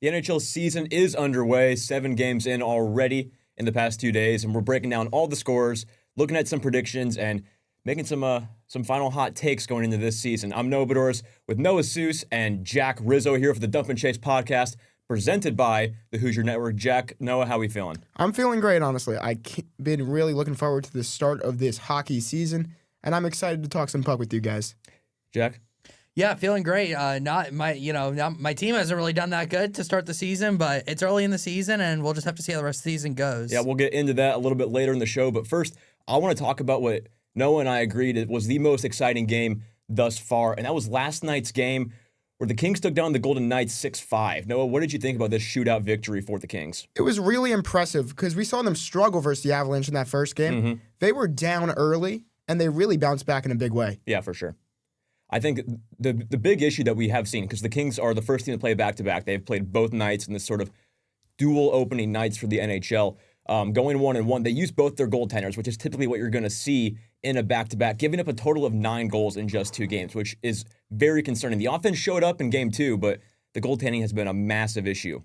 The NHL season is underway, 7 games in already in the past 2 days, and we're breaking down all the scores, looking at some predictions, and making some final hot takes going into this season. I'm Noah Bedores with Noah Seuss and Jack Rizzo here for the Dump and Chase podcast, presented by the Hoosier Network. Jack, Noah, how we feeling? I'm feeling great, honestly. I've been really looking forward to the start of this hockey season, and I'm excited to talk some puck with you guys. Jack? Yeah, feeling great. Not my team hasn't really done that good to start the season, but it's early in the season, and we'll just have to see how the rest of the season goes. Yeah, we'll get into that a little bit later in the show, but first, I want to talk about what Noah and I agreed it was the most exciting game thus far, and that was last night's game where the Kings took down the Golden Knights 6-5. Noah, what did you think about this shootout victory for the Kings? It was really impressive because we saw them struggle versus the Avalanche in that first game. Mm-hmm. They were down early, and they really bounced back in a big way. Yeah, for sure. I think the big issue that we have seen, because the Kings are the first team to play back-to-back. They've played both nights in this sort of dual opening nights for the NHL. Going 1-1, they use both their goaltenders, which is typically what you're going to see in a back-to-back, giving up a total of 9 goals in just 2 games, which is very concerning. The offense showed up in game 2, but the goaltending has been a massive issue.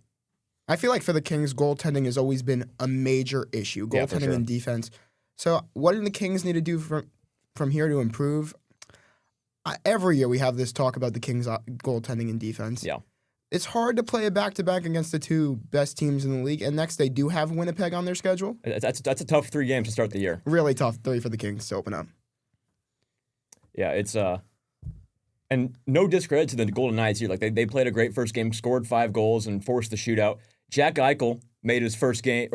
I feel like for the Kings, goaltending has always been a major issue, goaltending and defense. So what do the Kings need to do from here to improve? Every year we have this talk about the Kings' goaltending and defense. Yeah. It's hard to play a back-to-back against the 2 best teams in the league, and next they do have Winnipeg on their schedule. That's a tough 3 games to start the year. Really tough 3 for the Kings to open up. Yeah, it's and no discredit to the Golden Knights here. Like they played a great first game, scored 5 goals, and forced the shootout. Jack Eichel made his first game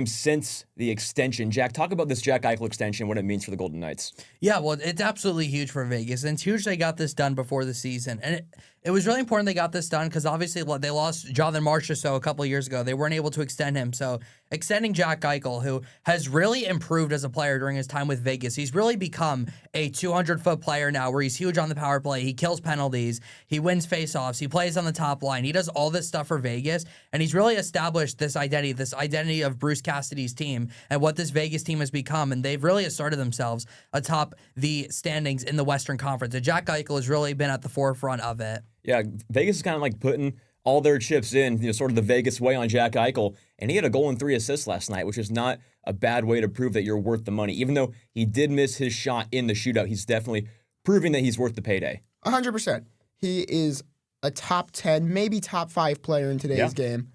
since the extension. Jack, talk about this Jack Eichel extension, what it means for the Golden Knights. Yeah, well, it's absolutely huge for Vegas, and it's huge they got this done before the season. And it was really important they got this done because obviously they lost Jonathan Marchessault a couple of years ago. They weren't able to extend him. So extending Jack Eichel, who has really improved as a player during his time with Vegas. He's really become a 200-foot player now where he's huge on the power play. He kills penalties. He wins faceoffs. He plays on the top line. He does all this stuff for Vegas, and he's really established this identity of Bruce Cassidy's team and what this Vegas team has become, and they've really asserted themselves atop the standings in the Western Conference. And Jack Eichel has really been at the forefront of it. Yeah, Vegas is kind of like putting all their chips in, sort of the Vegas way on Jack Eichel, and he had a goal and 3 assists last night, which is not a bad way to prove that you're worth the money. Even though he did miss his shot in the shootout, he's definitely proving that he's worth the payday. 100%. He is a top 10, maybe top 5 player in today's game,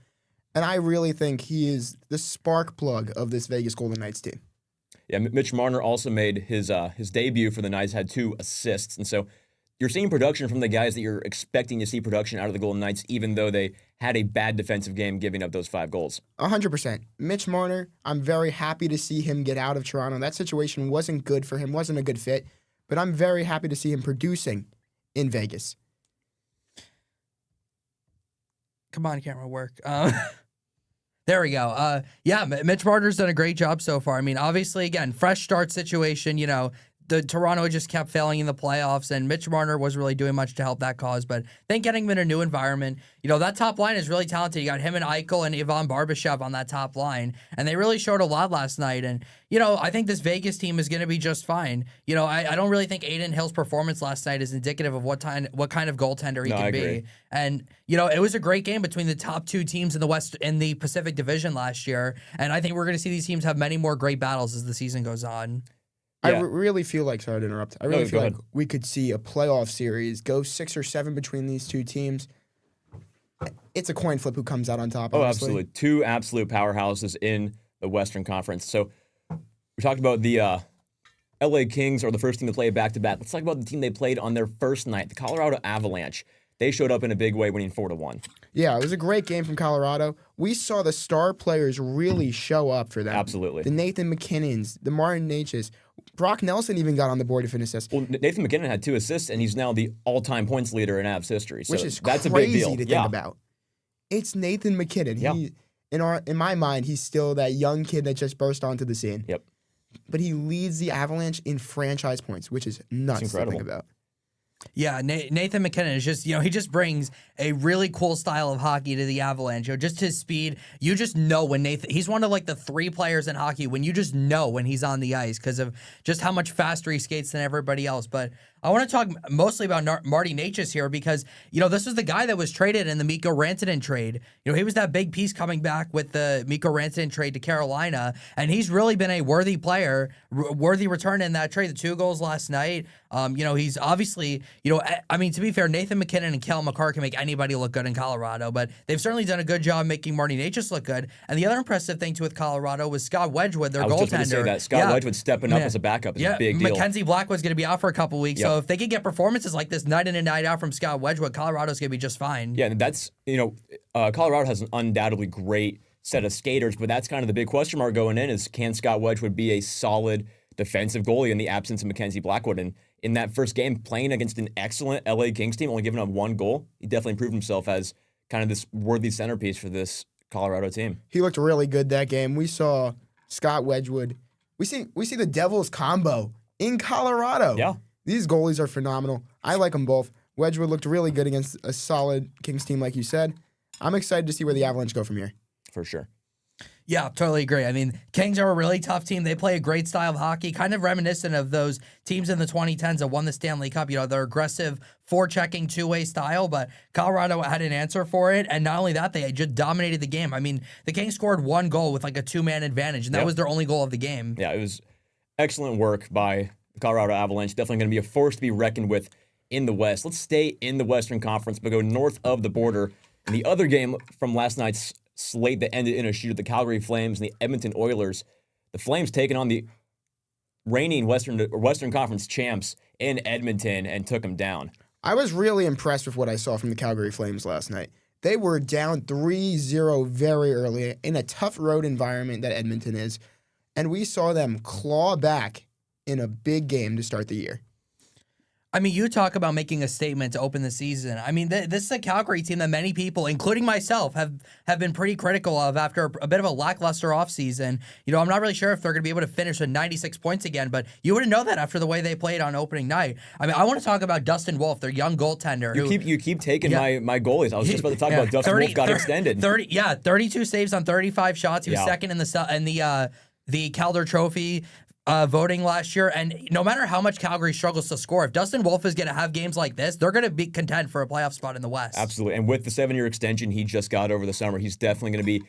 and I really think he is the spark plug of this Vegas Golden Knights team. Yeah, Mitch Marner also made his debut for the Knights, had 2 assists, and so you're seeing production from the guys that you're expecting to see production out of the Golden Knights, even though they had a bad defensive game giving up those 5 goals. 100%. Mitch Marner, I'm very happy to see him get out of Toronto. That situation wasn't good for him, wasn't a good fit, but I'm very happy to see him producing in Vegas. Come on, camera work. There we go. Yeah, Mitch Marner's done a great job so far. I mean, obviously, again, fresh start situation, the Toronto just kept failing in the playoffs, and Mitch Marner wasn't really doing much to help that cause. But then getting him in a new environment, that top line is really talented. You got him and Eichel and Ivan Barbashev on that top line, and they really showed a lot last night. And, I think this Vegas team is going to be just fine. I don't really think Adin Hill's performance last night is indicative of what kind of goaltender he can be. And, it was a great game between the top 2 teams in the West in the Pacific Division last year. And I think we're going to see these teams have many more great battles as the season goes on. Yeah. I really feel like, sorry to interrupt, I really feel like ahead. we could see a playoff series go 6 or 7 between these 2 teams. It's a coin flip who comes out on top, honestly. Absolutely. 2 absolute powerhouses in the Western Conference. So we talked about the LA Kings are the first team to play back-to-back. Let's talk about the team they played on their first night, the Colorado Avalanche. They showed up in a big way, winning 4-1. Yeah, it was a great game from Colorado. We saw the star players really show up for them. Absolutely. The Nathan McKinnons, the Martin Natchez. Brock Nelson even got on the board to finish this. Well, Nathan McKinnon had 2 assists, and he's now the all-time points leader in Avs history. So which is that's crazy a big deal. to think about. It's Nathan McKinnon. Yeah. In my mind, he's still that young kid that just burst onto the scene. Yep. But he leads the Avalanche in franchise points, which is nuts to think about. Yeah, Nathan McKinnon is just, he just brings a really cool style of hockey to the Avalanche. Just his speed. You just know when he's one of like the 3 players in hockey when you just know when he's on the ice because of just how much faster he skates than everybody else. But I want to talk mostly about Marty Necas here because, this was the guy that was traded in the Mikko Rantanen trade. He was that big piece coming back with the Mikko Rantanen trade to Carolina, and he's really been a worthy player, worthy return in that trade. The 2 goals last night. He's obviously, to be fair, Nathan McKinnon and Cale Makar can make anybody look good in Colorado, but they've certainly done a good job making Marty Necas look good. And the other impressive thing too with Colorado was Scott Wedgwood, their goaltender. I was just going to say that. Scott Wedgwood stepping up as a backup is a big deal. Mackenzie Blackwood's going to be out for a couple weeks, so if they could get performances like this night in and night out from Scott Wedgwood, Colorado's going to be just fine. Yeah, and that's, Colorado has an undoubtedly great set of skaters, but that's kind of the big question mark going in is can Scott Wedgwood be a solid defensive goalie in the absence of Mackenzie Blackwood? And in that first game, playing against an excellent LA Kings team, only giving up 1 goal, he definitely proved himself as kind of this worthy centerpiece for this Colorado team. He looked really good that game. We saw Scott Wedgwood. We see the Devils combo in Colorado. Yeah. These goalies are phenomenal. I like them both. Wedgwood looked really good against a solid Kings team, like you said. I'm excited to see where the Avalanche go from here. For sure. Yeah, totally agree. I mean, Kings are a really tough team. They play a great style of hockey, kind of reminiscent of those teams in the 2010s that won the Stanley Cup. Their aggressive, forechecking, two-way style, but Colorado had an answer for it. And not only that, they just dominated the game. I mean, the Kings scored 1 goal with like a 2-man advantage, and that was their only goal of the game. Yeah, it was excellent work by the Colorado Avalanche. Definitely going to be a force to be reckoned with in the West. Let's stay in the Western Conference, but go north of the border. And the other game from last night's slate that ended in a shootout, the Calgary Flames and the Edmonton Oilers. The Flames taking on the reigning Western Conference champs in Edmonton and took them down. I was really impressed with what I saw from the Calgary Flames last night. They were down 3-0 very early in a tough road environment that Edmonton is, and we saw them claw back in a big game to start the year. I mean, you talk about making a statement to open the season. I mean, this is a Calgary team that many people, including myself, have been pretty critical of after a bit of a lackluster offseason. I'm not really sure if they're going to be able to finish with 96 points again, but you wouldn't know that after the way they played on opening night. I mean, I want to talk about Dustin Wolf, their young goaltender. You keep taking my goalies. I was just about to talk about Dustin Wolf got extended. 32 saves on 35 shots. He was second in the Calder Trophy voting last year, and no matter how much Calgary struggles to score, if Dustin Wolf is going to have games like this, they're going to be content for a playoff spot in the West. Absolutely, and with the 7-year extension he just got over the summer, he's definitely going to be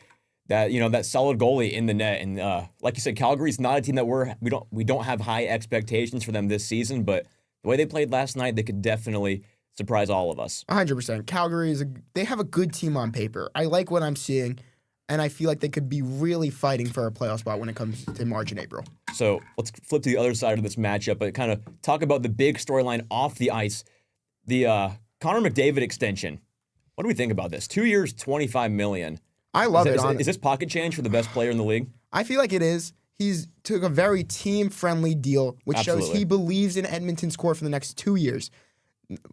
that solid goalie in the net. And like you said, Calgary's not a team that we don't have high expectations for them this season, but the way they played last night, they could definitely surprise all of us. 100%. Calgary they have a good team on paper. I like what I'm seeing. And I feel like they could be really fighting for a playoff spot when it comes to March and April. So let's flip to the other side of this matchup, but kind of talk about the big storyline off the ice, the Connor McDavid extension. What do we think about this? 2 years, $25 million. I love it. Is this pocket change for the best player in the league? I feel like it is. He's took a very team-friendly deal, which shows he believes in Edmonton's core for the next 2 years.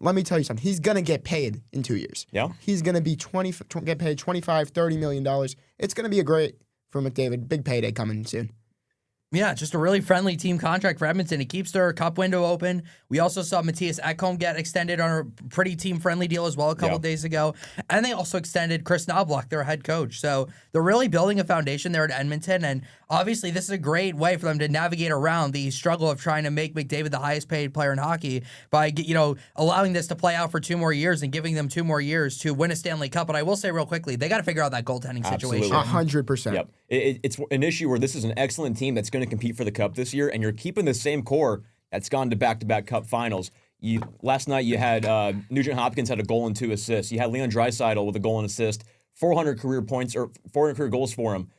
Let me tell you something. He's going to get paid in 2 years. Yeah. He's going to be get paid $25, $30 million. It's going to be a great for McDavid. Big payday coming soon. Yeah, just a really friendly team contract for Edmonton. It keeps their cup window open. We also saw Matthias Ekholm get extended on a pretty team-friendly deal as well a couple days ago. And they also extended Chris Knoblauch, their head coach. So they're really building a foundation there at Edmonton. And obviously this is a great way for them to navigate around the struggle of trying to make McDavid the highest paid player in hockey by, allowing this to play out for 2 more years and giving them 2 more years to win a Stanley Cup. But I will say real quickly, they got to figure out that goaltending situation. 100%. Yep. It's an issue where this is an excellent team that's going to compete for the Cup this year, and you're keeping the same core that's gone to back-to-back Cup finals. Last night you had Nugent Hopkins had a goal and 2 assists. You had Leon Draisaitl with a goal and assist, 400 career points or 400 career goals for him.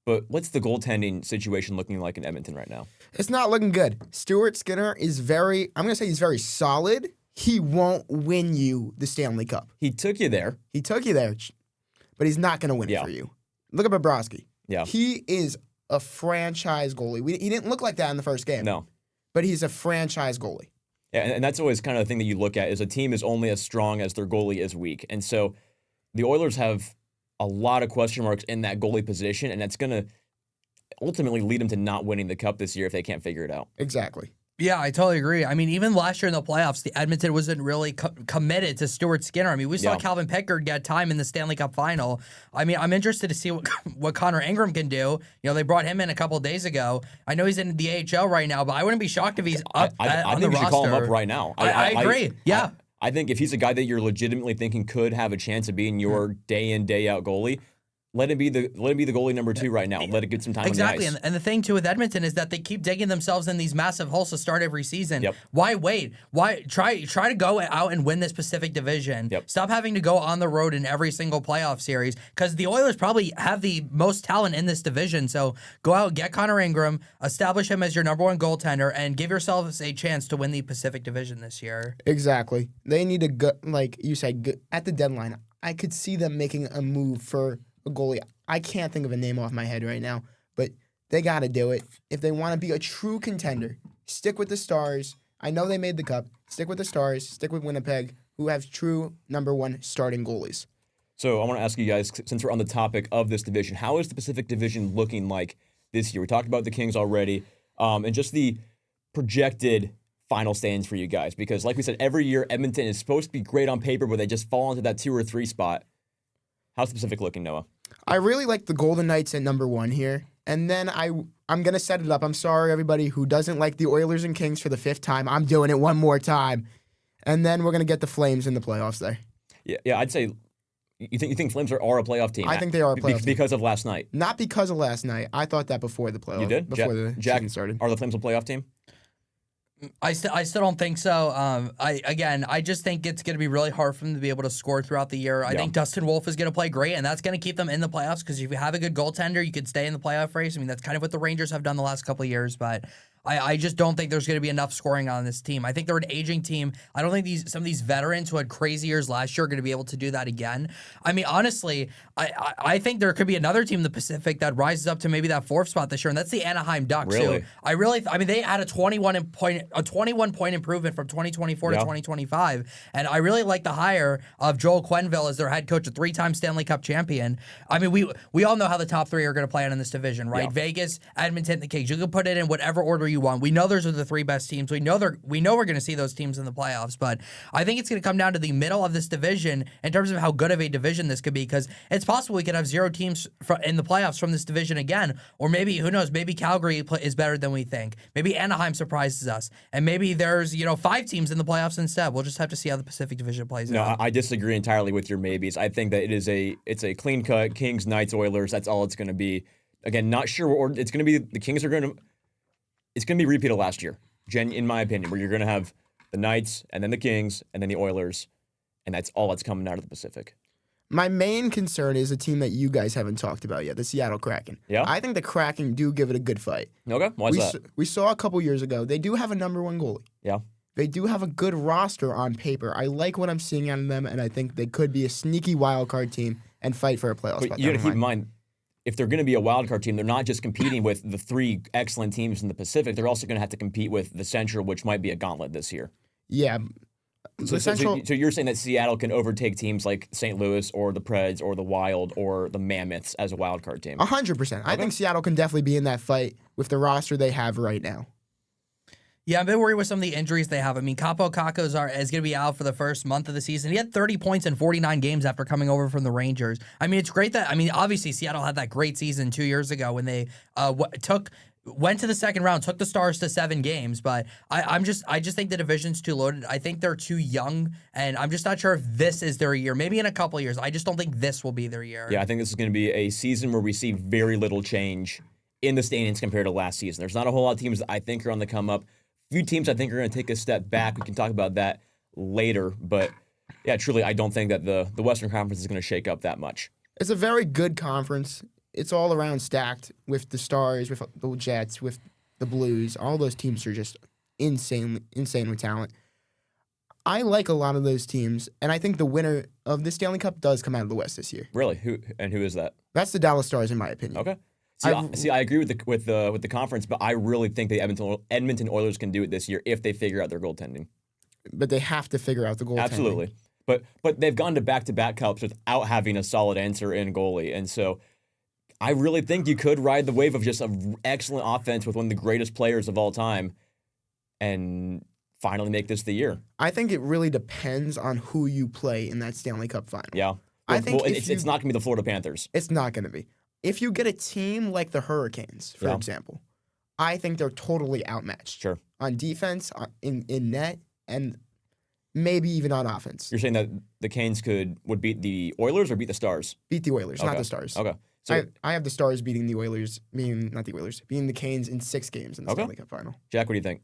But what's the goaltending situation looking like in Edmonton right now? It's not looking good. Stuart Skinner is he's very solid. He won't win you the Stanley Cup. He took you there. But he's not going to win it for you. Look at Bobrovsky. Yeah. He is a franchise goalie. He didn't look like that in the first game. No. But he's a franchise goalie. Yeah, and that's always kind of the thing that you look at is a team is only as strong as their goalie is weak. And so the Oilers have a lot of question marks in that goalie position, and that's going to ultimately lead them to not winning the Cup this year if they can't figure it out. Exactly. Yeah, I totally agree. I mean, even last year in the playoffs, the Edmonton wasn't really committed to Stuart Skinner. I mean, we saw Calvin Pickard get time in the Stanley Cup final. I mean, I'm interested to see what Connor Ingram can do. You know, they brought him in a couple of days ago. I know he's in the AHL right now, but I wouldn't be shocked if he's up I on the roster. think you should call him up right now. I agree. Yeah. I think if he's a guy that you're legitimately thinking could have a chance of being your day in, day out goalie, let him be the goalie number 2 right now. Let it get some time on the ice. And the thing too with Edmonton is that they keep digging themselves in these massive holes to start every season. Yep. Why wait? Why try to go out and win this Pacific Division? Yep. Stop having to go on the road in every single playoff series because the Oilers probably have the most talent in this division. So go out, get Connor Ingram, establish him as your number 1 goaltender, and give yourselves a chance to win the Pacific Division this year. Exactly. They need to go, like you said, at the deadline. I could see them making a move for a goalie. I can't think of a name off my head right now, but they got to do it. If they want to be a true contender, stick with the Stars. I know they made the Cup. Stick with the Stars. Stick with Winnipeg, who have true number 1 starting goalies. So I want to ask you guys, since we're on the topic of this division, how is the Pacific Division looking like this year? We talked about the Kings already, and just the projected final standings for you guys. Because like we said, every year Edmonton is supposed to be great on paper, but they just fall into that 2 or 3 spot. How's the Pacific looking, Noah? I really like the Golden Knights at number 1 here. And then I'm going to set it up. I'm sorry, everybody who doesn't like the Oilers and Kings for the 5th time. I'm doing it one more time. And then we're going to get the Flames in the playoffs there. Yeah, I'd say you think Flames are a playoff team? I think they are a playoff team. Because of last night. Not because of last night. I thought that before the playoffs. You did? Before the season started. Are the Flames a playoff team? I still don't think so. I just think it's going to be really hard for them to be able to score throughout the year. I think Dustin Wolf is going to play great, and that's going to keep them in the playoffs because if you have a good goaltender, you could stay in the playoff race. I mean, that's kind of what the Rangers have done the last couple of years, but I just don't think there's going to be enough scoring on this team. I think they're an aging team. I don't think some of these veterans who had crazy years last year are going to be able to do that again. I mean, honestly, I think there could be another team in the Pacific that rises up to maybe that 4th spot this year, and that's the Anaheim Ducks. Really? I mean, they had a 21 point improvement from 2024 to 2025, and I really like the hire of Joel Quenneville as their head coach, a 3-time Stanley Cup champion. I mean, we all know how the top 3 are going to play out in this division, right? Yeah. Vegas, Edmonton, the Kings. You can put it in whatever order you want. We know those are the 3 best teams. We know we're going to see those teams in the playoffs, but I think it's going to come down to the middle of this division in terms of how good of a division this could be, because it's possible we could have 0 teams in the playoffs from this division again, or maybe, who knows, maybe Calgary is better than we think. Maybe Anaheim surprises us, and maybe there's 5 teams in the playoffs instead. We'll just have to see how the Pacific Division plays out. No, I disagree entirely with your maybes. I think that it's a clean cut Kings, Knights, Oilers. That's all it's going to be. Again, not sure what order it's going to be. The Kings are going to. It's going to be a repeat of last year, in my opinion, where you're going to have the Knights and then the Kings and then the Oilers, and that's all that's coming out of the Pacific. My main concern is a team that you guys haven't talked about yet, the Seattle Kraken. Yeah? I think the Kraken do give it a good fight. Okay, why is that? We saw a couple years ago, they do have a number 1 goalie. Yeah. They do have a good roster on paper. I like what I'm seeing out of them, and I think they could be a sneaky wild card team and fight for a playoff spot. But you got to keep in mind, if they're going to be a wild card team, they're not just competing with the 3 excellent teams in the Pacific. They're also going to have to compete with the Central, which might be a gauntlet this year. Yeah. So you're saying that Seattle can overtake teams like St. Louis or the Preds or the Wild or the Mammoths as a wild card team? 100%. Okay. I think Seattle can definitely be in that fight with the roster they have right now. Yeah, I'm a bit worried with some of the injuries they have. I mean, Kaapo Kakko is going to be out for the first month of the season. He had 30 points in 49 games after coming over from the Rangers. I mean, it's great that, obviously Seattle had that great season 2 years ago when they went to the second round, took the Stars to 7 games, but I just think the division's too loaded. I think they're too young, and I'm just not sure if this is their year. Maybe in a couple of years. I just don't think this will be their year. Yeah, I think this is going to be a season where we see very little change in the standings compared to last season. There's not a whole lot of teams that I think are on the come up. Few teams I think are going to take a step back. We can talk about that later, but yeah, truly, I don't think that the Western Conference is going to shake up that much. It's a very good conference. It's all around stacked with the Stars, with the Jets, with the Blues. All those teams are just insane with talent. I like a lot of those teams, and I think the winner of the Stanley Cup does come out of the West this year. Really? Who is that? That's the Dallas Stars, in my opinion. Okay. I agree with the conference, but I really think the Edmonton Oilers can do it this year if they figure out their goaltending. But they have to figure out the goaltending. Absolutely. But they've gone to back-to-back cups without having a solid answer in goalie, and so I really think you could ride the wave of just an excellent offense with one of the greatest players of all time and finally make this the year. I think it really depends on who you play in that Stanley Cup final. Yeah. I think it's not going to be the Florida Panthers. It's not going to be. If you get a team like the Hurricanes, for example, I think they're totally outmatched. Sure. On defense, in net, and maybe even on offense. You're saying that the Canes would beat the Oilers or beat the Stars? Beat the Oilers, not the Stars. Okay. So I have the Stars beating the Oilers, beating the Canes in 6 games in the Stanley Cup final. Jack, what do you think?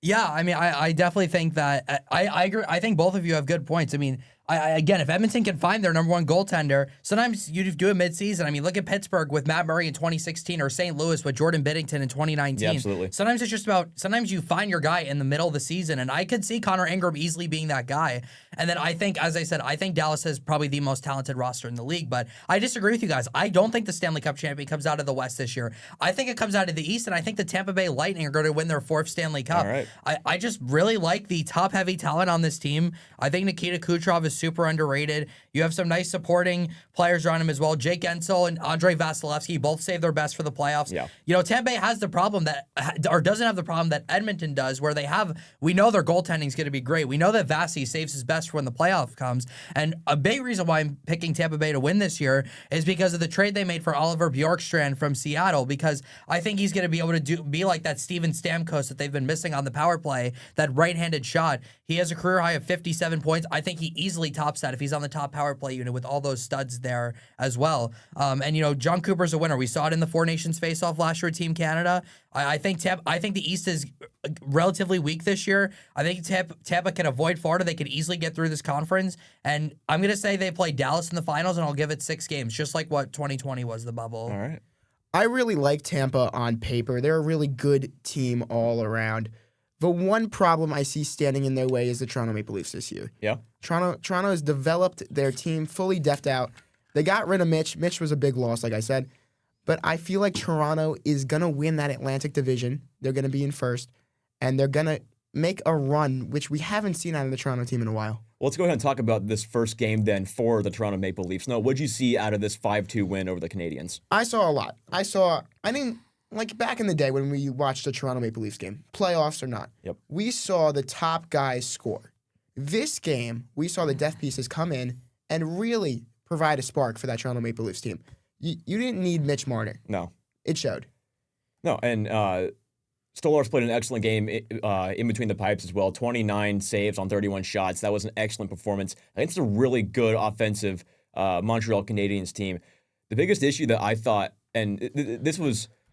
Yeah, I mean, I definitely think that I agree. I think both of you have good points. I mean, again, if Edmonton can find their number one goaltender, sometimes you do it midseason. I mean, look at Pittsburgh with Matt Murray in 2016 or St. Louis with Jordan Binnington in 2019. Yeah, absolutely. Sometimes it's just about, sometimes you find your guy in the middle of the season, and I could see Connor Ingram easily being that guy. And then I think, as I said, I think Dallas is probably the most talented roster in the league, but I disagree with you guys. I don't think the Stanley Cup champion comes out of the West this year. I think it comes out of the East, and I think the Tampa Bay Lightning are going to win their 4th Stanley Cup. All right. I just really like the top-heavy talent on this team. I think Nikita Kucherov is super underrated. You have some nice supporting players around him as well. Jake Gensel and Andrei Vasilevsky both saved their best for the playoffs. Yeah. You know, Tampa Bay has the problem or doesn't have the problem that Edmonton does, where we know their goaltending is going to be great. We know that Vasi saves his best for when the playoff comes. And a big reason why I'm picking Tampa Bay to win this year is because of the trade they made for Oliver Bjorkstrand from Seattle, because I think he's going to be able to be like that Steven Stamkos that they've been missing on the power play, that right-handed shot. He has a career high of 57 points. I think he easily tops that if he's on the top power play unit with all those studs there as well. And, you know, John Cooper's a winner. We saw it in the Four Nations face-off last year with Team Canada. I think the East is relatively weak this year. I think Tampa can avoid Florida. They could easily get through this conference. And I'm going to say they play Dallas in the finals, and I'll give it 6 games, just like what 2020 was, the bubble. All right. I really like Tampa on paper. They're a really good team all around. The one problem I see standing in their way is the Toronto Maple Leafs this year. Yeah. Toronto has developed their team fully depth out. They got rid of Mitch. Mitch was a big loss, like I said. But I feel like Toronto is going to win that Atlantic division. They're going to be in first. And they're going to make a run, which we haven't seen out of the Toronto team in a while. Well, let's go ahead and talk about this first game then for the Toronto Maple Leafs. No, what did you see out of this 5-2 win over the Canadiens? I saw a lot. Like back in the day when we watched the Toronto Maple Leafs game, playoffs or not, we saw the top guys score. This game, we saw the depth pieces come in and really provide a spark for that Toronto Maple Leafs team. You didn't need Mitch Marner. No. It showed. No, and Stolarz played an excellent game in between the pipes as well. 29 saves on 31 shots. That was an excellent performance. I think it's a really good offensive Montreal Canadiens team. The biggest issue that I thought, and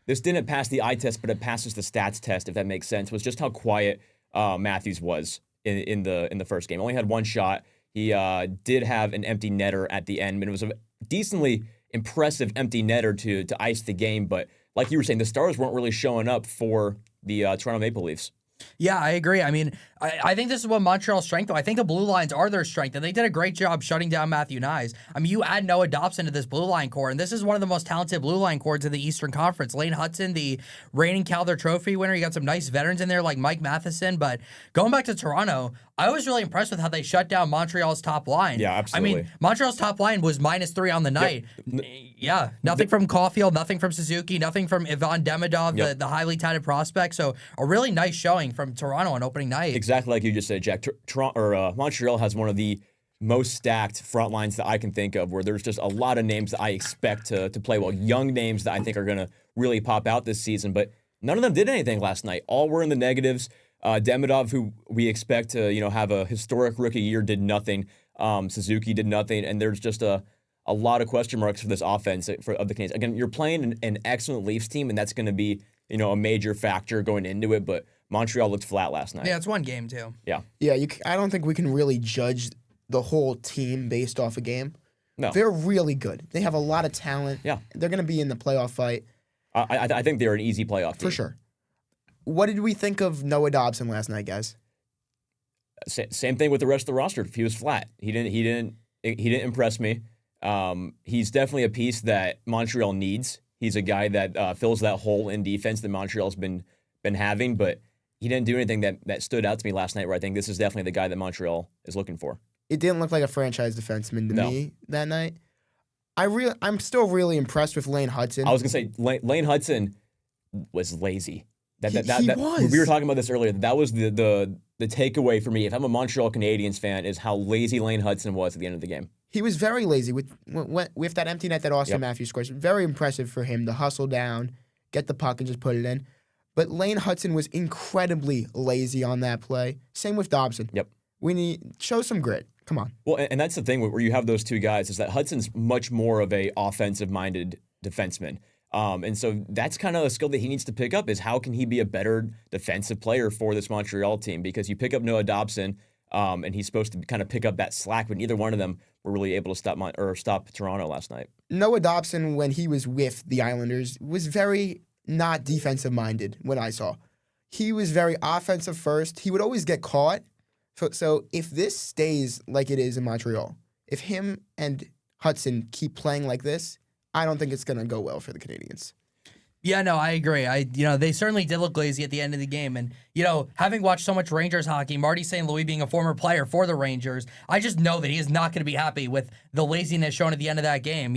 this didn't pass the eye test, but it passes the stats test, if that makes sense, was just how quiet Matthews was in the first game. Only had 1 shot. He did have an empty netter at the end, and it was a decently impressive empty netter to ice the game. But like you were saying, the Stars weren't really showing up for the Toronto Maple Leafs. Yeah, I agree. I mean, I think this is what Montreal's strength, though. I think the blue lines are their strength, and they did a great job shutting down Matthew Nyes. I mean, you add Noah Dobson to this blue line core, and this is one of the most talented blue line cores in the Eastern Conference. Lane Hudson, the reigning Calder Trophy winner. You got some nice veterans in there like Mike Matheson. But going back to Toronto, I was really impressed with how they shut down Montreal's top line. Yeah, absolutely. I mean, Montreal's top line was -3 on the night. Yep. Yeah, nothing from Caulfield, nothing from Suzuki, nothing from Ivan Demidov, the highly touted prospect. So a really nice showing from Toronto on opening night. Exactly like you just said, Jack. Montreal has one of the most stacked front lines that I can think of, where there's just a lot of names that I expect to play well. Young names that I think are going to really pop out this season, but none of them did anything last night. All were in the negatives. Demidov, who we expect to have a historic rookie year, did nothing. Suzuki did nothing, and there's just a lot of question marks for this offense of the Canadiens. Again, you're playing an excellent Leafs team, and that's going to be a major factor going into it, but Montreal looked flat last night. Yeah, it's one game too. Yeah. Yeah, I don't think we can really judge the whole team based off a game. No. They're really good. They have a lot of talent. Yeah. They're going to be in the playoff fight. I think they're an easy playoff team. For sure. What did we think of Noah Dobson last night, guys? Same thing with the rest of the roster. He was flat. He didn't impress me. He's definitely a piece that Montreal needs. He's a guy that fills that hole in defense that Montreal's been having, but he didn't do anything that stood out to me last night where I think this is definitely the guy that Montreal is looking for. It didn't look like a franchise defenseman to me that night. I'm still really impressed with Lane Hudson. I was going to say, Lane Hudson was lazy. He was. We were talking about this earlier. That was the takeaway for me. If I'm a Montreal Canadiens fan, is how lazy Lane Hudson was at the end of the game. He was very lazy with that empty net that Austin Matthews scores. Very impressive for him to hustle down, get the puck, and just put it in. But Lane Hudson was incredibly lazy on that play. Same with Dobson. Yep. We need show some grit. Come on. Well, and that's the thing where you have those two guys is that Hudson's much more of a offensive-minded defenseman. And so that's kind of a skill that he needs to pick up is how can he be a better defensive player for this Montreal team? Because you pick up Noah Dobson, and he's supposed to kind of pick up that slack, but neither one of them were really able to stop Toronto last night. Noah Dobson, when he was with the Islanders, was very not defensive-minded, what I saw. He was very offensive first. He would always get caught. So if this stays like it is in Montreal, if him and Hudson keep playing like this, I don't think it's going to go well for the Canadiens. Yeah, no, I agree. They certainly did look lazy at the end of the game. And, having watched so much Rangers hockey, Marty St. Louis being a former player for the Rangers, I just know that he is not going to be happy with the laziness shown at the end of that game.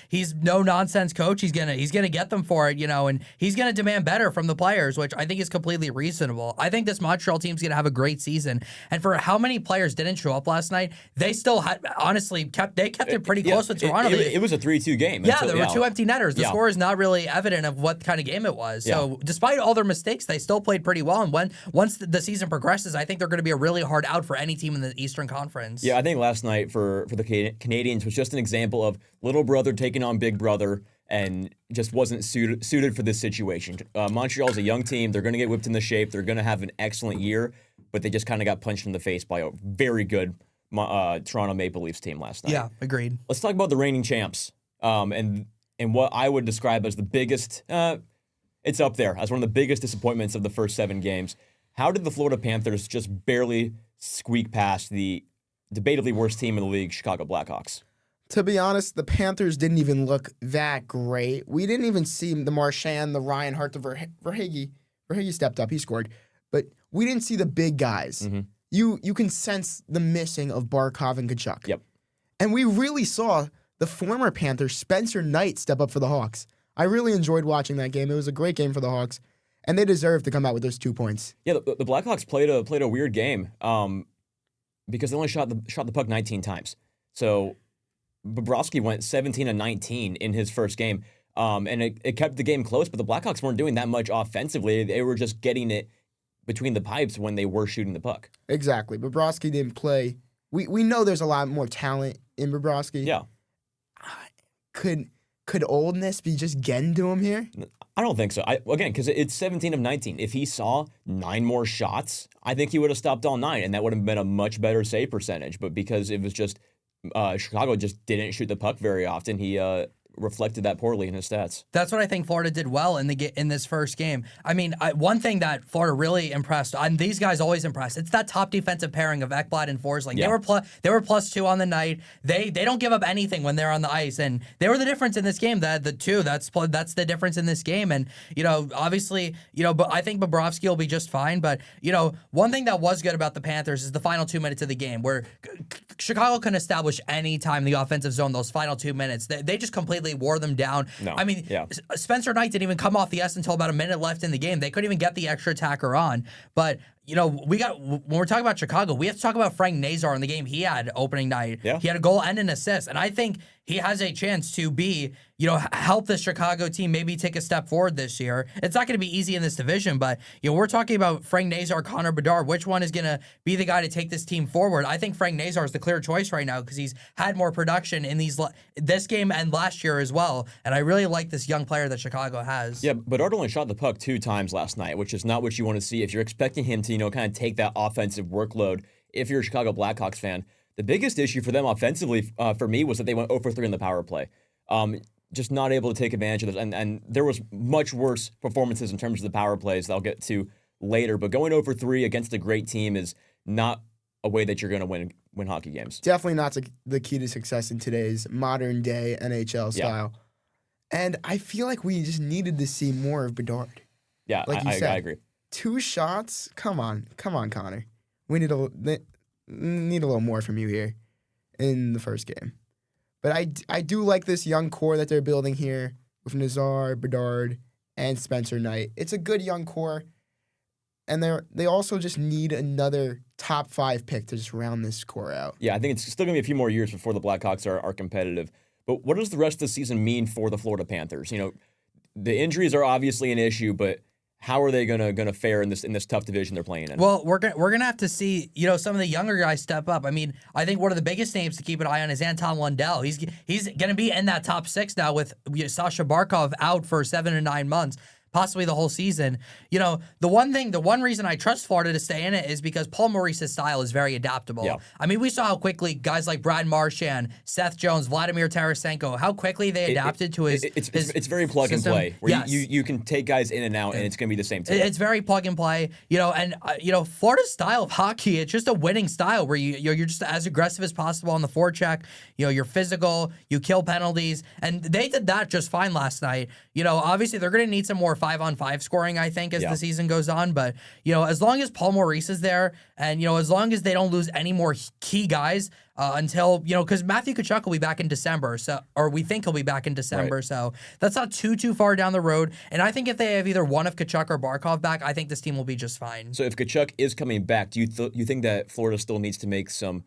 He's no nonsense coach. He's gonna get them for it, and he's gonna demand better from the players, which I think is completely reasonable. I think this Montreal team's gonna have a great season. And for how many players didn't show up last night, they still kept it pretty close with Toronto. It was a 3-2 game. Yeah, there were two empty netters. The score is not really evident of what kind of game it was. Yeah. So despite all their mistakes, they still played pretty well. And once the season progresses, I think they're going to be a really hard out for any team in the Eastern Conference. Yeah, I think last night for the Canadiens was just an example of little brother taking on big brother and just wasn't suited for this situation. Montreal's a young team. They're going to get whipped into shape. They're going to have an excellent year, but they just kind of got punched in the face by a very good Toronto Maple Leafs team last night. Yeah, agreed. Let's talk about the reigning champs and what I would describe as the biggest it's up there as one of the biggest disappointments of the first 7 games. How did the Florida Panthers just barely squeak past the debatably worst team in the league, Chicago Blackhawks? To be honest, the Panthers didn't even look that great. We didn't even see the Marchand, the Ryan Hart, the Verhaeghe. Verhaeghe stepped up, he scored. But we didn't see the big guys. Mm-hmm. You can sense the missing of Barkov and Tkachuk. Yep. And we really saw the former Panther, Spencer Knight, step up for the Hawks. I really enjoyed watching that game. It was a great game for the Hawks, and they deserved to come out with those 2 points. Yeah, the Blackhawks played a weird game because they only shot the puck 19 times. So Bobrovsky went 17 and 19 in his first game, and it kept the game close. But the Blackhawks weren't doing that much offensively. They were just getting it between the pipes when they were shooting the puck. Exactly. Bobrovsky didn't play. We know there's a lot more talent in Bobrovsky. Yeah. Could oldness be just getting to him here? I don't think so. Because it's 17 of 19. If he saw 9 more shots, I think he would have stopped all 9, and that would have been a much better save percentage. But because it was just Chicago just didn't shoot the puck very often, he reflected that poorly in his stats. That's what I think Florida did well in this first game. I mean, one thing that Florida really impressed, and these guys always impress, it's that top defensive pairing of Ekblad and Forsling. Yeah. They were +2 on the night. They don't give up anything when they're on the ice, and they were the difference in this game. That's the difference in this game. And obviously, but I think Bobrovsky will be just fine. But one thing that was good about the Panthers is the final 2 minutes of the game, where Chicago can establish any time in the offensive zone. Those final 2 minutes, they just completely wore them down. No. I mean, yeah. Spencer Knight didn't even come off the ice until about a minute left in the game. They couldn't even get the extra attacker on. But when we're talking about Chicago, we have to talk about Frank Nazar in the game he had opening night. Yeah. He had a goal and an assist, and I think he has a chance to be, help the Chicago team maybe take a step forward this year. It's not going to be easy in this division, but we're talking about Frank Nazar, Connor Bedard. Which one is going to be the guy to take this team forward? I think Frank Nazar is the clear choice right now because he's had more production in this game and last year as well, and I really like this young player that Chicago has. Yeah, Bedard only shot the puck 2 times last night, which is not what you want to see if you're expecting him to, kind of take that offensive workload. If you're a Chicago Blackhawks fan, the biggest issue for them offensively, for me, was that they went 0 for 3 in the power play. Just not able to take advantage of this. And there was much worse performances in terms of the power plays that I'll get to later. But going 0 for 3 against a great team is not a way that you're going to win hockey games. Definitely not the key to success in today's modern day NHL style. And I feel like we just needed to see more of Bedard. Yeah, like you said, I agree. 2 shots? Come on, Connor. We need a little more from you here in the first game. But I do like this young core that they're building here with Nazar, Bedard, and Spencer Knight. It's a good young core. And they also just need another top 5 pick to just round this core out. Yeah, I think it's still going to be a few more years before the Blackhawks are competitive. But what does the rest of the season mean for the Florida Panthers? The injuries are obviously an issue, but how are they gonna fare in this tough division they're playing in? Well, we're gonna have to see, some of the younger guys step up. I mean, I think one of the biggest names to keep an eye on is Anton Lundell. He's gonna be in that top 6 now with Sasha Barkov out for 7 to 9 months. Possibly the whole season. The one reason I trust Florida to stay in it is because Paul Maurice's style is very adaptable. Yeah. I mean, we saw how quickly guys like Brad Marchand, Seth Jones, Vladimir Tarasenko, how quickly they adapted to his It's very plug system. and play. Where Yes. you can take guys in and out, and it's going to be the same team. It's very plug and play, and Florida's style of hockey, it's just a winning style where you're just as aggressive as possible on the forecheck. You're physical, you kill penalties, and they did that just fine last night. Obviously they're going to need some more 5-on-5 scoring, I think, as the season goes on. But as long as Paul Maurice is there, and as long as they don't lose any more key guys until because Matthew Tkachuk will be back in December, or we think he'll be back in December, right. So that's not too far down the road. And I think if they have either one of Tkachuk or Barkov back, I think this team will be just fine. So if Tkachuk is coming back, do you think that Florida still needs to make some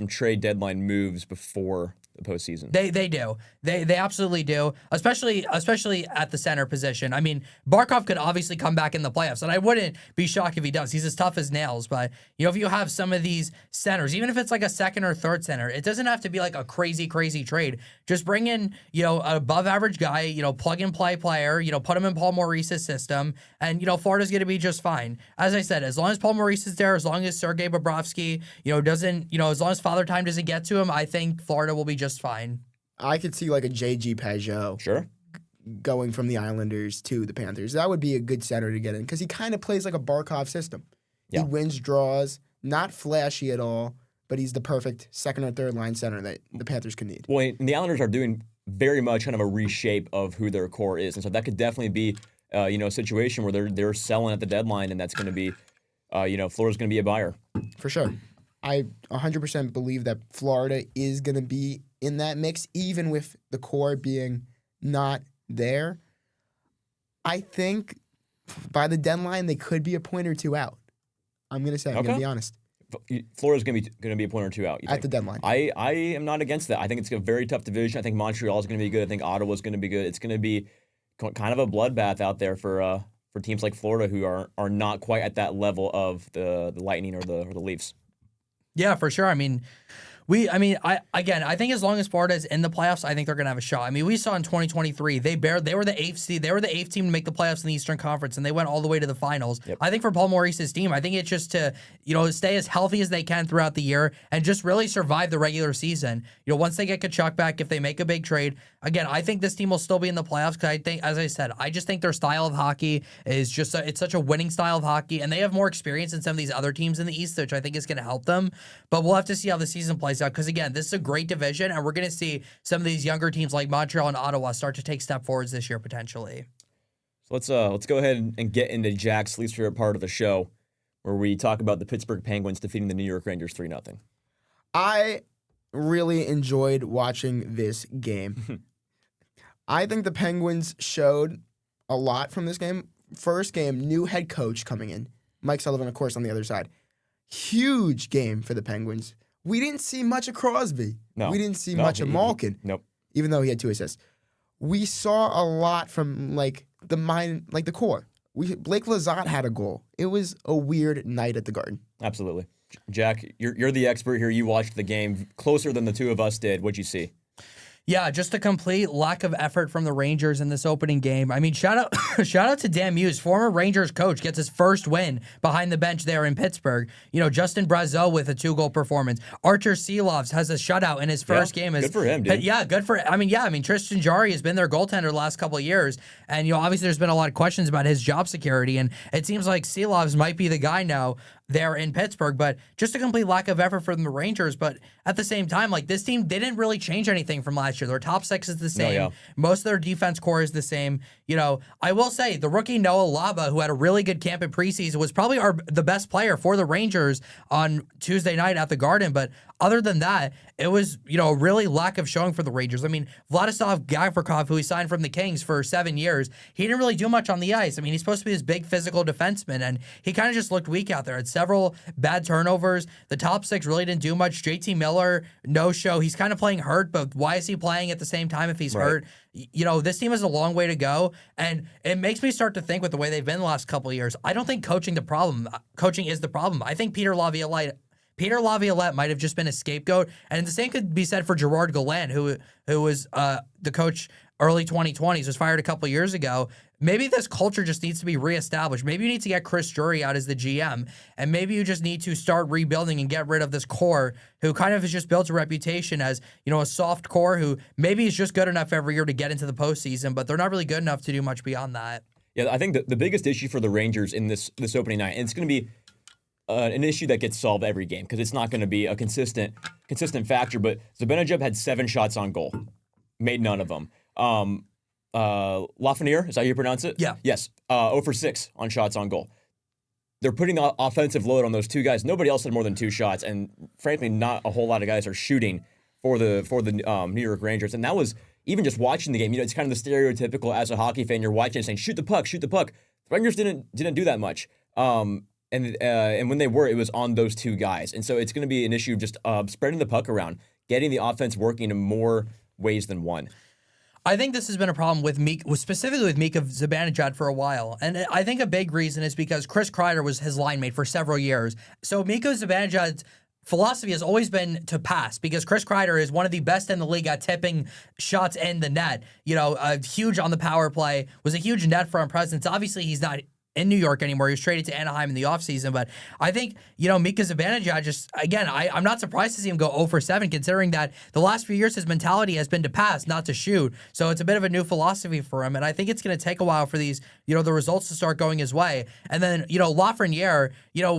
trade deadline moves before the postseason? They do. They absolutely do. Especially at the center position. I mean, Barkov could obviously come back in the playoffs, and I wouldn't be shocked if he does. He's as tough as nails. But if you have some of these centers, even if it's like a second or third center, it doesn't have to be like a crazy trade. Just bring in an above average guy, plug and play player, put him in Paul Maurice's system, and Florida's going to be just fine. As I said, as long as Paul Maurice is there, as long as Sergei Bobrovsky, doesn't, as long as Father Time doesn't get to him, I think Florida will be just fine. I could see like a JG Pageau going from the Islanders to the Panthers. That would be a good center to get in because he kind of plays like a Barkov system. Yeah. He wins draws, not flashy at all, but he's the perfect second or third line center that the Panthers could need. Well, and the Islanders are doing very much kind of a reshape of who their core is, and so that could definitely be a situation where they're selling at the deadline, and that's going to be Florida's going to be a buyer for sure. I 100% believe that Florida is going to be in that mix, even with the core being not there. I think by the deadline, they could be a point or two out. I'm going to say, I'm going to be honest. Florida's going to be a point or two out. At the deadline. I am not against that. I think it's a very tough division. I think Montreal's going to be good. I think Ottawa's going to be good. It's going to be kind of a bloodbath out there for teams like Florida who are not quite at that level of the Lightning or the Leafs. Yeah, for sure. I mean, I think as long as Florida is in the playoffs, I think they're gonna have a shot. I mean, we saw in 2023 they were the eighth seed. They were the eighth team to make the playoffs in the Eastern Conference, and they went all the way to the finals. Yep. I think for Paul Maurice's team, I think it's just to stay as healthy as they can throughout the year and just really survive the regular season. Once they get Tkachuk back, if they make a big trade, again, I think this team will still be in the playoffs because I think, as I said, I just think their style of hockey is just it's such a winning style of hockey, and they have more experience than some of these other teams in the East, which I think is going to help them. But we'll have to see how the season plays out because again, this is a great division, and we're going to see some of these younger teams like Montreal and Ottawa start to take step forwards this year potentially. So let's go ahead and get into Jack's least favorite part of the show, where we talk about the Pittsburgh Penguins defeating the New York Rangers 3-0. I really enjoyed watching this game. I think the Penguins showed a lot from this game. First game, new head coach coming in. Mike Sullivan, of course, on the other side. Huge game for the Penguins. We didn't see much of Crosby. No. We didn't see much of Malkin. Nope. Even though he had 2 assists. We saw a lot from the core. Blake Lizotte had a goal. It was a weird night at the Garden. Absolutely. Jack, you're the expert here. You watched the game closer than the two of us did. What'd you see? Yeah, just a complete lack of effort from the Rangers in this opening game. I mean, shout out to Dan Muse, former Rangers coach, gets his first win behind the bench there in Pittsburgh. Justin Brazeau with a 2-goal performance. Archer Seelovs has a shutout in his first game. Good for him, dude. Yeah, good for. I mean, Tristan Jarry has been their goaltender the last couple of years, and obviously there's been a lot of questions about his job security, and it seems like Seelovs might be the guy now there in Pittsburgh, but just a complete lack of effort from the Rangers. But at the same time, this team didn't really change anything from last year. Their top 6 is the same. No, yeah. Most of their defense core is the same. I will say the rookie Noah Laba, who had a really good camp in preseason, was probably the best player for the Rangers on Tuesday night at the Garden. But other than that, it was, really lack of showing for the Rangers. I mean, Vladislav Gavrikov, who he signed from the Kings for 7 years, he didn't really do much on the ice. I mean, he's supposed to be this big physical defenseman, and he kind of just looked weak out there. Had several bad turnovers. The top six really didn't do much. JT Miller, no show. He's kind of playing hurt, but why is he playing at the same time if he's hurt? This team has a long way to go, and it makes me start to think with the way they've been the last couple of years. I don't think coaching is the problem. I think Peter Laviolette might have just been a scapegoat, and the same could be said for Gerard Gallant, who was the coach early 2020s, was fired a couple years ago. Maybe this culture just needs to be reestablished. Maybe you need to get Chris Drury out as the GM, and maybe you just need to start rebuilding and get rid of this core who kind of has just built a reputation as, a soft core who maybe is just good enough every year to get into the postseason, but they're not really good enough to do much beyond that. Yeah, I think the biggest issue for the Rangers in this opening night, and it's going to be an issue that gets solved every game because it's not going to be a consistent factor, but Zibanejad had 7 shots on goal, made none of them. Lafreniere, is that how you pronounce it? Yeah. Yes. 0 for 6 on shots on goal. They're putting the offensive load on those 2 guys. Nobody else had more than 2 shots, and frankly, not a whole lot of guys are shooting for the New York Rangers. And that was even just watching the game. It's kind of the stereotypical as a hockey fan. You're watching and saying, "Shoot the puck, shoot the puck." The Rangers didn't do that much. And when they were, it was on those 2 guys. And so it's going to be an issue of just spreading the puck around, getting the offense working in more ways than one. I think this has been a problem specifically with Mika Zibanejad for a while. And I think a big reason is because Chris Kreider was his line mate for several years. So Mika Zibanejad's philosophy has always been to pass because Chris Kreider is one of the best in the league at tipping shots in the net. Huge on the power play, was a huge net front presence. Obviously, he's not in New York anymore. He was traded to Anaheim in the offseason, but I think, Mika Zibanejad just, again, I'm not surprised to see him go 0 for 7, considering that the last few years his mentality has been to pass, not to shoot. So it's a bit of a new philosophy for him, and I think it's going to take a while for these, the results to start going his way. And then, Lafreniere,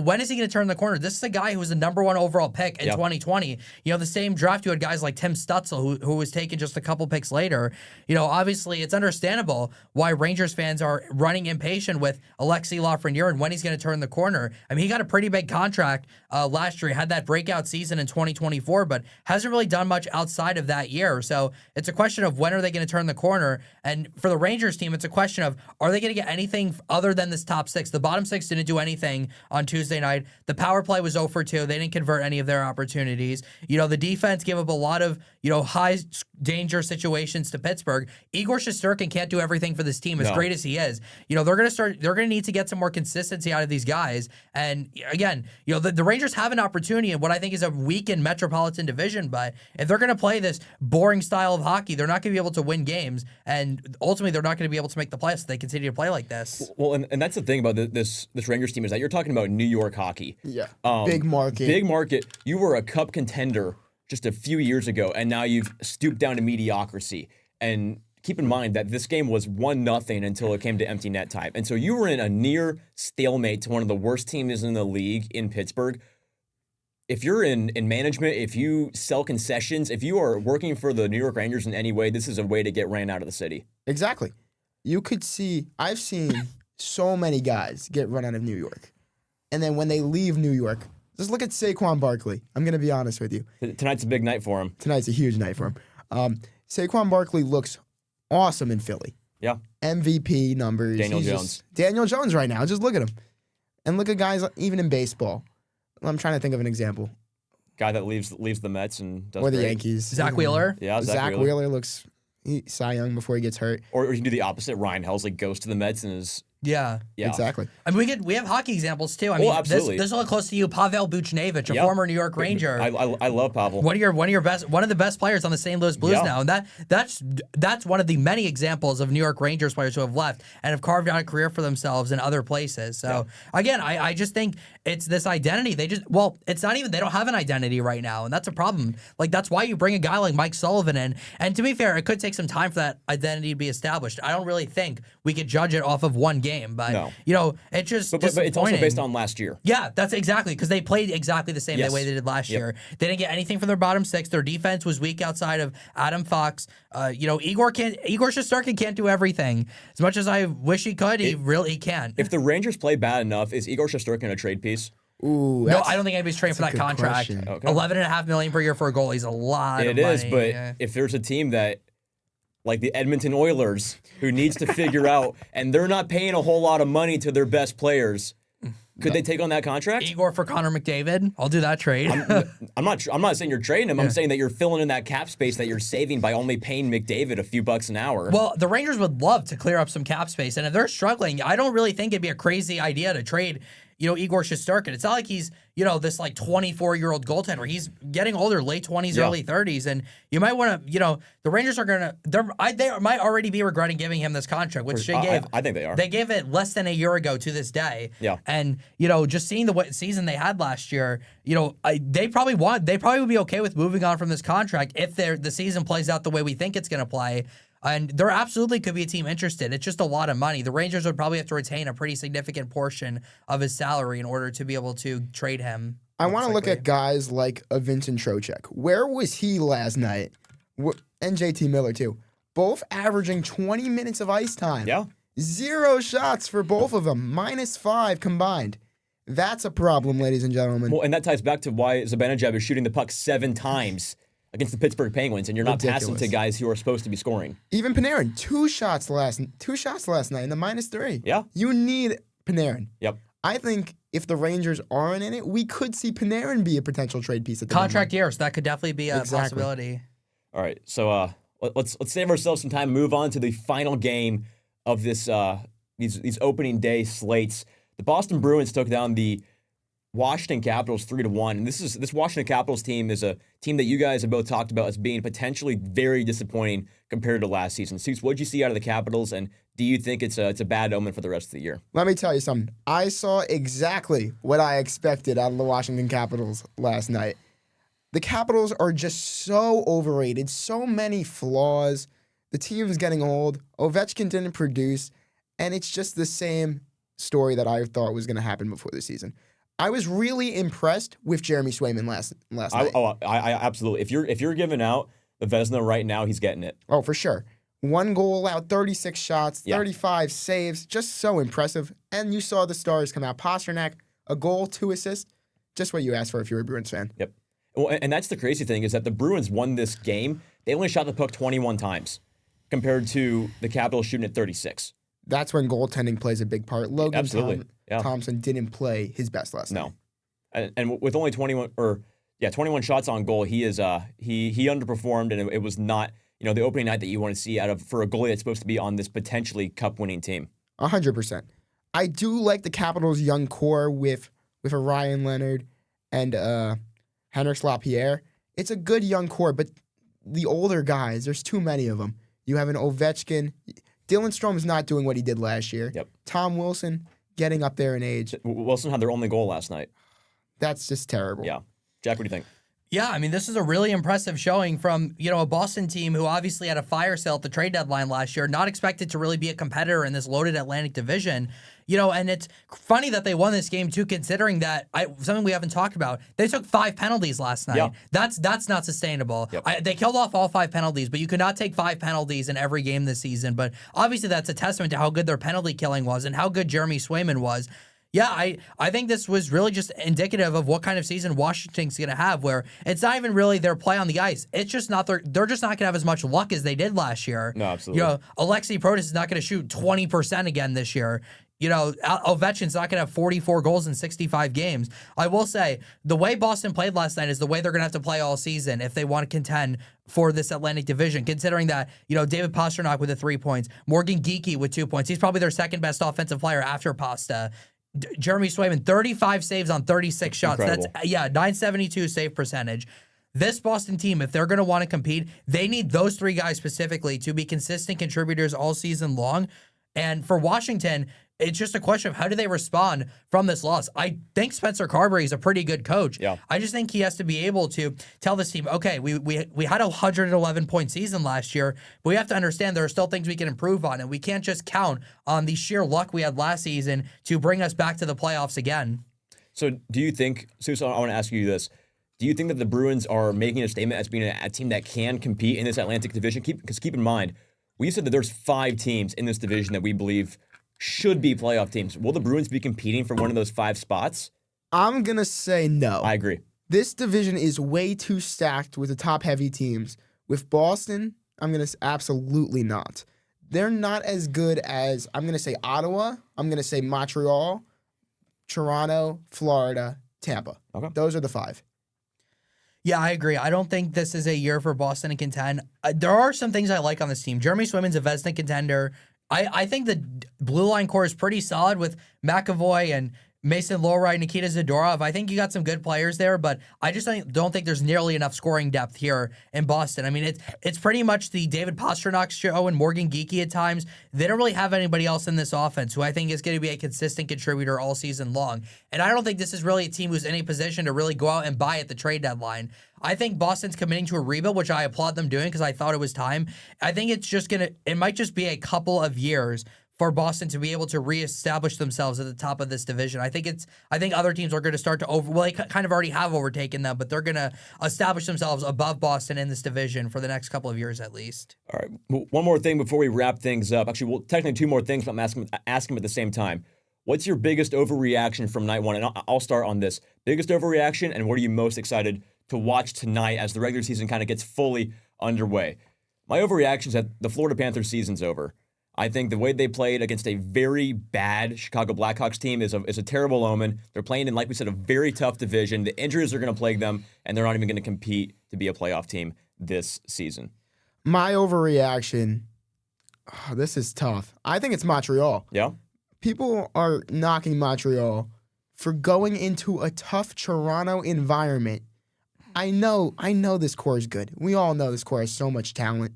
when is he going to turn the corner? This is a guy who was the number 1 overall pick in 2020. The same draft, you had guys like Tim Stutzel, who was taken just a couple picks later. Obviously, it's understandable why Rangers fans are running impatient with Alexi Lafreniere and when he's going to turn the corner. I mean, he got a pretty big contract last year. He had that breakout season in 2024, but hasn't really done much outside of that year. So it's a question of when are they going to turn the corner? And for the Rangers team, it's a question of, are they going to get anything other than this top 6? The bottom 6 didn't do anything on Tuesday night. The power play was 0 for 2. They didn't convert any of their opportunities. The defense gave up a lot of, high danger situations to Pittsburgh. Igor Shesterkin can't do everything for this team as great as he is. They're going to need to get some more consistency out of these guys. And again, the Rangers have an opportunity in what I think is a weakened Metropolitan Division, but if they're going to play this boring style of hockey, they're not going to be able to win games, and ultimately they're not going to be able to make the playoffs if they continue to play like this. Well, and that's the thing about this Rangers team is that you're talking about New York hockey. Yeah, big market. Big market. You were a cup contender just a few years ago, and now you've stooped down to mediocrity. And keep in mind that this game was 1-0 until it came to empty net time. And so you were in a near stalemate to one of the worst teams in the league in Pittsburgh. If you're in management, if you sell concessions, if you are working for the New York Rangers in any way, this is a way to get ran out of the city. Exactly. You could see, I've seen so many guys get run out of New York. And then when they leave New York, just look at Saquon Barkley. I'm going to be honest with you. Tonight's a big night for him. Tonight's a huge night for him. Saquon Barkley looks awesome in Philly. Yeah. MVP numbers. Daniel Jones. Daniel Jones right now. Just look at him. And look at guys even in baseball. I'm trying to think of an example. Guy that leaves the Mets and does or the great. Yankees. Zach Wheeler. Yeah, Zach Wheeler looks Cy Young before he gets hurt. Or you can do the opposite. Ryan Helsley goes to the Mets and is Yeah. Exactly. I mean, we have hockey examples too. I mean, absolutely. This is all close to you, Pavel Buchnevich, a former New York Ranger. I love Pavel. One of the best players on the St. Louis Blues now, and that's one of the many examples of New York Rangers players who have left and have carved out a career for themselves in other places. So again, I just think it's this identity. It's not even, they don't have an identity right now, and that's a problem. Like, that's why you bring a guy like Mike Sullivan in. And to be fair, it could take some time for that identity to be established. I don't really think we could judge it off of one game, but it just but it's also based on last year. Yeah, that's exactly, because they played exactly the same way they did last year. They didn't get anything from their bottom 6. Their defense was weak outside of Adam Fox. Igor Shesterkin can't do everything. As much as I wish he could, he can't. If the Rangers play bad enough, is Igor Shesterkin a trade piece? Ooh, No, I don't think anybody's trading for that good contract. question. Okay. $11.5 million per year for a goalie is a lot of It money. is, but Yeah. if there's a team that, like the Edmonton Oilers, who needs to figure out, and they're not paying a whole lot of money to their best players, could they take on that contract? Igor for Connor McDavid, I'll do that trade. I'm not saying you're trading him. I'm saying that you're filling in that cap space that you're saving by only paying McDavid a few bucks an hour. Well, the Rangers would love to clear up some cap space, and if they're struggling, I don't really think it'd be a crazy idea to trade, Igor Shesterkin. It's not like he's, this like 24-year-old goaltender. He's getting older, late 20s, early 30s, and you might want to, the Rangers are gonna, they might already be regretting giving him this contract, which they gave. I think they are. They gave it less than a year ago to this day. Yeah. And just seeing the season they had last year, they probably would be okay with moving on from this contract if the season plays out the way we think it's going to play. And there absolutely could be a team interested. It's just a lot of money. The Rangers would probably have to retain a pretty significant portion of his salary in order to be able to trade him. I want to look at guys like a Vincent Trocheck. Where was he last night? And JT Miller, too. Both averaging 20 minutes of ice time. Yeah. 0 shots for both of them. -5 combined. That's a problem, ladies and gentlemen. Well, and that ties back to why Zibanejad is shooting the puck 7 times against the Pittsburgh Penguins, and you're not passing to guys who are supposed to be scoring. Even Panarin, 2 shots last night in the -3. Yeah. You need Panarin. Yep. I think if the Rangers aren't in it, we could see Panarin be a potential trade piece at the contract years. That could definitely be a possibility. All right, so let's save ourselves some time and move on to the final game of this these opening day slates. The Boston Bruins took down the Washington Capitals 3-1, and this Washington Capitals team is a team that you guys have both talked about as being potentially very disappointing compared to last season. Suits, what did you see out of the Capitals, and do you think it's a bad omen for the rest of the year? Let me tell you something. I saw exactly what I expected out of the Washington Capitals last night. The Capitals are just so overrated, so many flaws. The team's getting old. Ovechkin didn't produce, and it's just the same story that I thought was going to happen before the season. I was really impressed with Jeremy Swayman last night. I absolutely. If you're giving out the Vezina right now, he's getting it. Oh, for sure. 1 goal allowed, 36 shots, 35 saves, just so impressive. And you saw the stars come out. Pasternak, a goal, 2 assists, just what you asked for if you're a Bruins fan. Yep. Well, and that's the crazy thing is that the Bruins won this game. They only shot the puck 21 times compared to the Capitals shooting at 36. That's when goaltending plays a big part. Logan Thompson didn't play his best last night. No. And with only 21 shots on goal, he is he underperformed, and it was not, the opening night that you want to see for a goalie that's supposed to be on this potentially cup-winning team. 100%. I do like the Capitals' young core with a Ryan Leonard and Henrik Lapierre. It's a good young core, but the older guys, there's too many of them. You have an Ovechkin. Dylan Strom's not doing what he did last year. Yep. Tom Wilson getting up there in age. Wilson had their only goal last night. That's just terrible. Yeah. Jack, what do you think? Yeah, I mean, this is a really impressive showing from, a Boston team who obviously had a fire sale at the trade deadline last year, not expected to really be a competitor in this loaded Atlantic division. And it's funny that they won this game too, considering that something we haven't talked about. They took 5 penalties last night. Yeah. That's not sustainable. Yep. They killed off all 5 penalties, but you could not take 5 penalties in every game this season. But obviously that's a testament to how good their penalty killing was and how good Jeremy Swayman was. Yeah, I think this was really just indicative of what kind of season Washington's going to have, where it's not even really their play on the ice. It's just not they're just not going to have as much luck as they did last year. No, absolutely. Alexei Protas is not going to shoot 20% again this year. Ovechkin's not going to have 44 goals in 65 games. I will say, the way Boston played last night is the way they're going to have to play all season if they want to contend for this Atlantic division, considering that, David Pasternak with 3 points, Morgan Geekie with 2 points. He's probably their second best offensive player after Pasta. Jeremy Swayman, 35 saves on 36 shots. Incredible. That's 972 save percentage. This Boston team, if they're going to want to compete, they need those 3 guys specifically to be consistent contributors all season long. And for Washington, it's just a question of how do they respond from this loss. I think Spencer Carberry is a pretty good coach. Yeah. I just think he has to be able to tell this team, okay, we had a 111-point season last year, but we have to understand there are still things we can improve on, and we can't just count on the sheer luck we had last season to bring us back to the playoffs again. So do you think, Susan, I want to ask you this. Do you think that the Bruins are making a statement as being a team that can compete in this Atlantic division? Because keep in mind, we said that there's 5 teams in this division that we believe should be playoff teams. Will the Bruins be competing for one of those 5 spots? I'm going to say no. I agree. This division is way too stacked with the top-heavy teams. With Boston, I'm going to say absolutely not. They're not as good as, I'm going to say Ottawa, I'm going to say Montreal, Toronto, Florida, Tampa. Okay. Those are the 5. Yeah, I agree. I don't think this is a year for Boston to contend. There are some things I like on this team. Jeremy Swayman's a Vezina contender. I think the blue line core is pretty solid with McAvoy and Mason Lohrei, Nikita Zadorov. I think you got some good players there, but I just don't think there's nearly enough scoring depth here in Boston. I mean, it's pretty much the David Pastrnak show and Morgan Geekie at times. They don't really have anybody else in this offense who I think is going to be a consistent contributor all season long. And I don't think this is really a team who's in a position to really go out and buy at the trade deadline. I think Boston's committing to a rebuild, which I applaud them doing because I thought it was time. I think it might just be a couple of years for Boston to be able to reestablish themselves at the top of this division. I think other teams are going to start to they kind of already have overtaken them, but they're going to establish themselves above Boston in this division for the next couple of years at least. All right. One more thing before we wrap things up. Actually, well, technically 2 more things, but I'm asking them at the same time. What's your biggest overreaction from night 1? And I'll start on this. Biggest overreaction, and what are you most excited to watch tonight as the regular season kind of gets fully underway? My overreaction is that the Florida Panthers season's over. I think the way they played against a very bad Chicago Blackhawks team is a terrible omen. They're playing in, like we said, a very tough division. The injuries are going to plague them, and they're not even going to compete to be a playoff team this season. My overreaction, this is tough. I think it's Montreal. Yeah? People are knocking Montreal for going into a tough Toronto environment. I know this core is good. We all know this core has so much talent.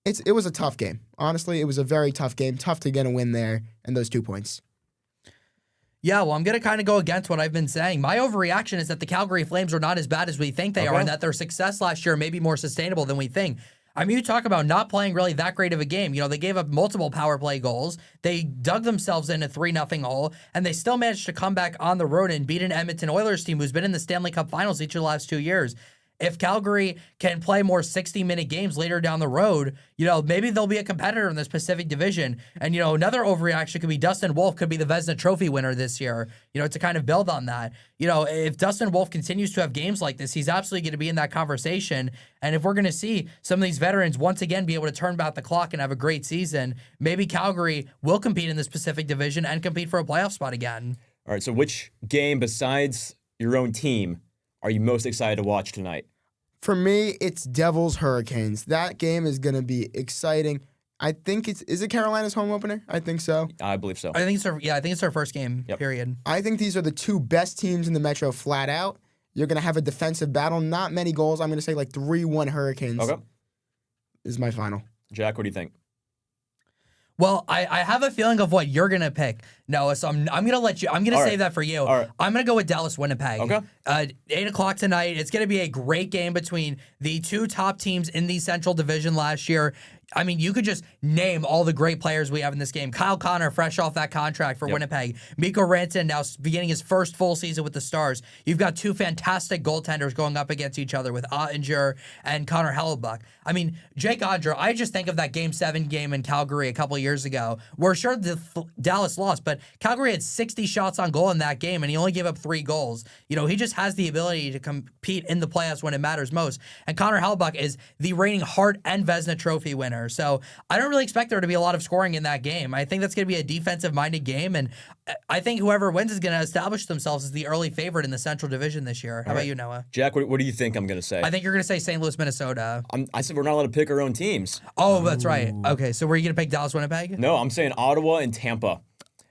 It was a tough game. Honestly, it was a very tough game. Tough to get a win there and those 2 points. Yeah, well, I'm going to kind of go against what I've been saying. My overreaction is that the Calgary Flames are not as bad as we think they are, and that their success last year may be more sustainable than we think. I mean, you talk about not playing really that great of a game. You know, they gave up multiple power play goals. They dug themselves in a 3-0 hole, and they still managed to come back on the road and beat an Edmonton Oilers team who's been in the Stanley Cup Finals each of the last 2 years. If Calgary can play more 60-minute games later down the road, you know, maybe they'll be a competitor in this Pacific Division. And, you know, another overreaction could be Dustin Wolf could be the Vezina Trophy winner this year, you know, to kind of build on that. You know, if Dustin Wolf continues to have games like this, he's absolutely going to be in that conversation. And if we're going to see some of these veterans once again be able to turn back the clock and have a great season, maybe Calgary will compete in this Pacific Division and compete for a playoff spot again. All right, so which game besides your own team are you most excited to watch tonight? For me, it's Devils Hurricanes. That game is going to be exciting. I think is it Carolina's home opener? I think so. I believe so. I think it's our first game, period. I think these are the 2 best teams in the Metro flat out. You're going to have a defensive battle, not many goals. I'm going to say like 3-1 Hurricanes. Okay. Is my final. Jack, what do you think? Well, I have a feeling of what you're going to pick, Noah, so I'm going to let you, I'm going to save that for you. All right. I'm going to go with Dallas Winnipeg. Okay. 8 o'clock tonight. It's going to be a great game between the 2 top teams in the Central Division last year. I mean, you could just name all the great players we have in this game. Kyle Connor, fresh off that contract for Winnipeg. Mikko Rantanen now beginning his first full season with the Stars. You've got 2 fantastic goaltenders going up against each other with Ottinger and Connor Hellebuck. I mean, Jake Ottinger, I just think of that Game 7 game in Calgary a couple of years ago. We're sure Dallas lost, but Calgary had 60 shots on goal in that game, and he only gave up 3 goals. You know, he just has the ability to compete in the playoffs when it matters most. And Connor Hellebuck is the reigning Hart and Vezina Trophy winner. So I don't really expect there to be a lot of scoring in that game. I think that's going to be a defensive-minded game, and I think whoever wins is going to establish themselves as the early favorite in the Central Division this year. How about you, Noah? Jack, what do you think I'm going to say? I think you're going to say St. Louis, Minnesota. I said we're not allowed to pick our own teams. Oh, that's right. Okay, so were you going to pick Dallas, Winnipeg? No, I'm saying Ottawa and Tampa.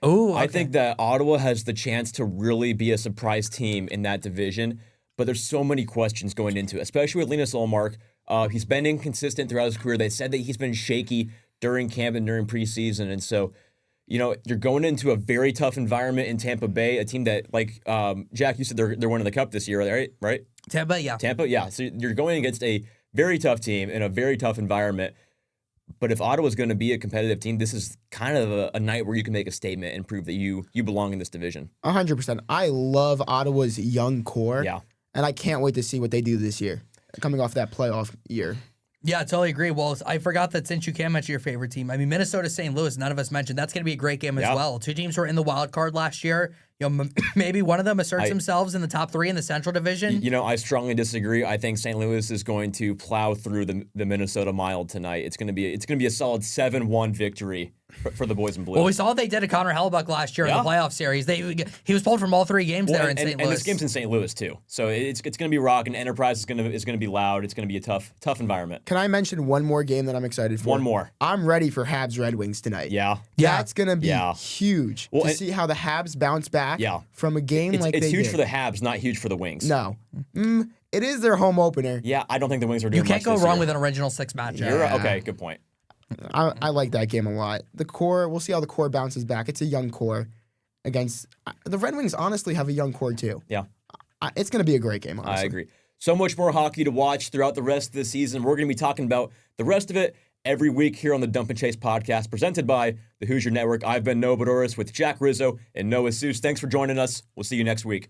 Oh, okay. I think that Ottawa has the chance to really be a surprise team in that division, but there's so many questions going into it, especially with Linus Ullmark. He's been inconsistent throughout his career. They said that he's been shaky during camp and during preseason, and so, you know, you're going into a very tough environment in Tampa Bay, a team that, like Jack, you said they're winning the Cup this year, right? Tampa, yeah. Tampa, yeah. So you're going against a very tough team in a very tough environment. But if Ottawa's going to be a competitive team, this is kind of a night where you can make a statement and prove that you belong in this division. 100%. I love Ottawa's young core. Yeah. And I can't wait to see what they do this year, coming off that playoff year. Yeah, I totally agree. Well, I forgot that since you can mention your favorite team, I mean, Minnesota, St. Louis, none of us mentioned. That's going to be a great game as well. 2 teams were in the wild card last year. maybe one of them asserts themselves in the top 3 in the Central Division. I strongly disagree. I think St. Louis is going to plow through the Minnesota Mile tonight. It's going to be a solid 7-1 victory for the boys in blue. Well, we saw what they did to Connor Hellebuyck last year in the playoff series. He was pulled from all 3 games there in St. Louis. And this game's in St. Louis too, so it's going to be rocking. Enterprise is going to be loud. It's going to be a tough environment. Can I mention one more game that I'm excited for? One more. I'm ready for Habs Red Wings tonight. Yeah. That's going to be huge to see how the Habs bounce back from a game like they did. It's huge for the Habs, not huge for the Wings. No. It is their home opener. Yeah, I don't think the Wings are doing much this year. You can't go wrong with an original 6 matchup. Okay, good point. I like that game a lot. The core, we'll see how the core bounces back. It's a young core against the Red Wings. Honestly, have a young core too. Yeah, it's going to be a great game. Honestly. I agree. So much more hockey to watch throughout the rest of the season. We're going to be talking about the rest of it every week here on the Dump and Chase podcast, presented by the Hoosier Network. I've been Noah Bodoris with Jack Rizzo and Noah Seuss. Thanks for joining us. We'll see you next week.